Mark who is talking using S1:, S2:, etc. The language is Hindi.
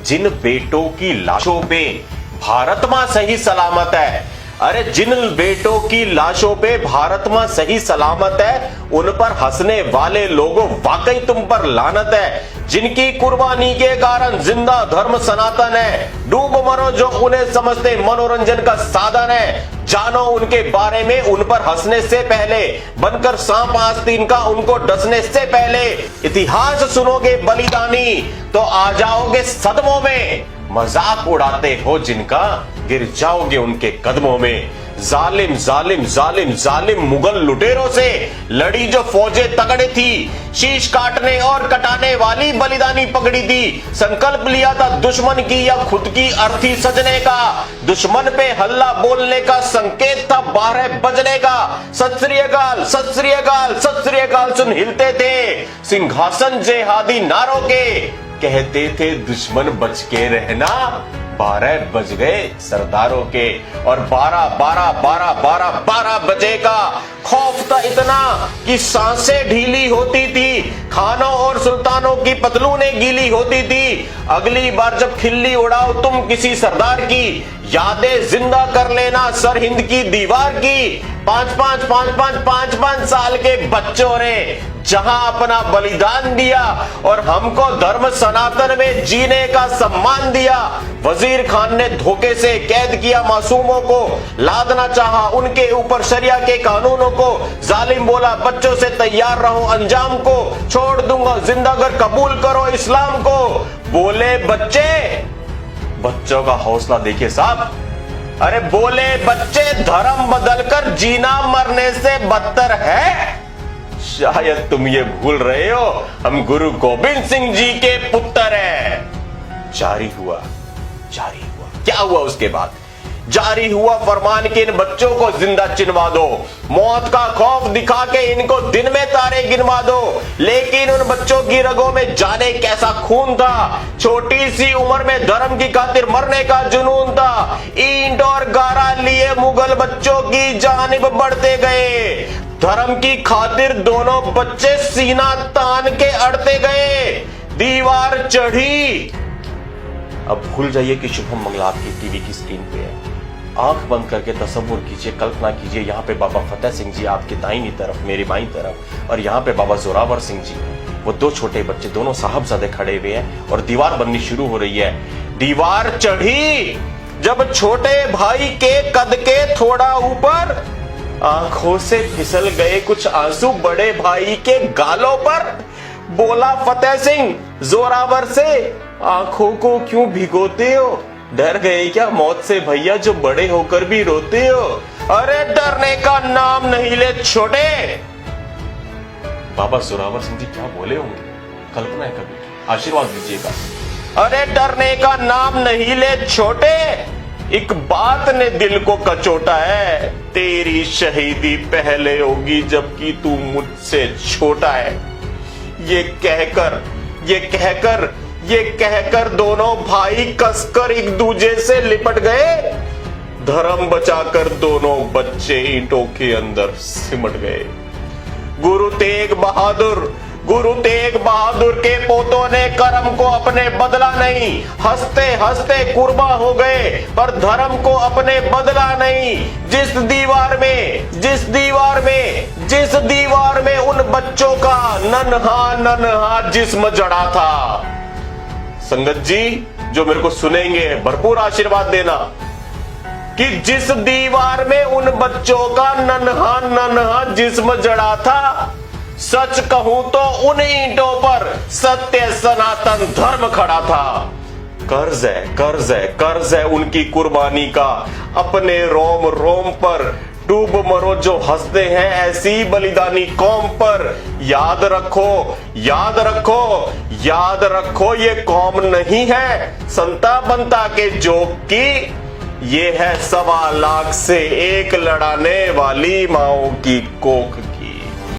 S1: जिन बेटों की लाशों पे भारत मां सही सलामत है, अरे जिन बेटों की लाशों पे भारत मां सही सलामत है, उन पर हंसने वाले लोगों वाकई तुम पर लानत है। जिनकी कुर्बानी के कारण जिंदा धर्म सनातन है, डूब मरो जो उन्हें समझते मनोरंजन का साधन है। जानो उनके बारे में, उन पर हंसने से पहले बनकर सांप आस्तीन का उनको डसने से पहले इतिहास सुनोगे बलिदानी तो आ जाओगे सदमों में। मजाक उड़ाते हो जिनका गिर जाओगे उनके कदमों में। जालिम जालिम जालिम जालिम मुगल लुटेरों से लड़ी जो फौजें तगड़े थी, शीश काटने और कटाने वाली बलिदानी पकड़ी थी। संकल्प लिया था दुश्मन की या खुद की अर्थी सजने का, दुश्मन पे हल्ला बोलने का संकेत था 12 बजने का। सत श्री अकाल सत श्री अकाल सत श्री अकाल सुन हिलते थे सिंहासन जेहादी नारों के, कहते थे दुश्मन बच के रहना, 12 बज गए सरदारों के। और 12 बजे का खौफ था इतना कि सांसें ढीली होती थी, खानों और सुल्तानों की पतलूनें गीली होती थी। अगली बार जब खिल्ली उड़ाओ तुम किसी सरदार की, यादें जिंदा कर लेना सरहिंद की दीवार की। 5 साल के बच्चों ने जहां अपना बलिदान दिया और हमको धर्म सनातन में जीने का सम्मान दिया। वजीर खान ने धोखे से कैद किया मासूमों को, लादना चाहा उनके ऊपर शरिया के कानूनों को। जालिम बोला बच्चों से तैयार रहो अंजाम को, छोड़ दूंगा जिंदा अगर कबूल करो इस्लाम को। बोले बच्चों का हौसला देखिए साहब, अरे बोले बच्चे धर्म बदलकर जीना मरने से बदतर है। शायद तुम ये भूल रहे हो हम गुरु गोविंद सिंह जी के पुत्र हैं। जारी हुआ क्या हुआ उसके बाद? जारी हुआ फरमान कि इन बच्चों को जिंदा चिनवा दो, मौत का खौफ दिखा के इनको दिन में तारे गिनवा दो। लेकिन उन बच्चों की रगों में जाने कैसा खून था, छोटी सी उम्र में धर्म की खातिर मरने का जुनून था। ईंट और गारा लिए मुगल बच्चों की जानिब बढ़ते गए, धर्म की खातिर दोनों बच्चे सीना तान के अड़ते गए। दीवार चढ़ी। अब भूल जाइए कि शुभम मंगला आपकी टीवी की स्क्रीन पे है। आंख बंद करके तसव्वुर कीजिए, कल्पना कीजिए, यहाँ पे बाबा फतेह सिंह जी आपकी दाहिनी तरफ, मेरी बाईं तरफ, और यहाँ पे बाबा जोरावर सिंह जी, वो दो छोटे बच्चे, दोनों साहबजादे खड़े हुए हैं और दीवार बननी शुरू हो रही है। दीवार चढ़ी जब छोटे भाई के कद के थोड़ा ऊपर, आंखों से फिसल गए कुछ आंसू बड़े भाई के गालों पर। बोला फतेह सिंह जोरावर से, आंखों को क्यों भिगोते हो, डर गए क्या मौत से भैया जो बड़े होकर भी रोते हो। अरे डरने का नाम नहीं ले छोटे। बाबा जोरावर सिंह जी क्या बोले होंगे, कल्पना है कभी, आशीर्वाद दीजिएगा। अरे डरने का नाम नहीं ले छोटे, एक बात ने दिल को कचोटा है, तेरी शहीदी पहले होगी जबकि तू मुझसे छोटा है। ये कहकर दोनों भाई कसकर एक दूजे से लिपट गए। धर्म बचाकर दोनों बच्चे ईंटों के अंदर सिमट गए। गुरु तेग बहादुर के पोतों ने कर्म को अपने बदला नहीं, हंसते हंसते कुर्बा हो गए पर धर्म को अपने बदला नहीं। जिस दीवार में उन बच्चों का नन्हा जिस्म जड़ा था। संगत जी जो मेरे को सुनेंगे भरपूर आशीर्वाद देना कि जिस दीवार में उन बच्चों का नन्हा जिस्म जड़ा था, सच कहूं तो उन ईंटों पर सत्य सनातन धर्म खड़ा था। कर्ज है उनकी कुर्बानी का रपने रोम रोम पर। डूब मरो जो हंसते हैं ऐसी बलिदानी कौम पर। याद रखो ये कौम नहीं है संता बनता के जोक की, ये है 1.25 लाख से एक लड़ाने वाली माओ की कोख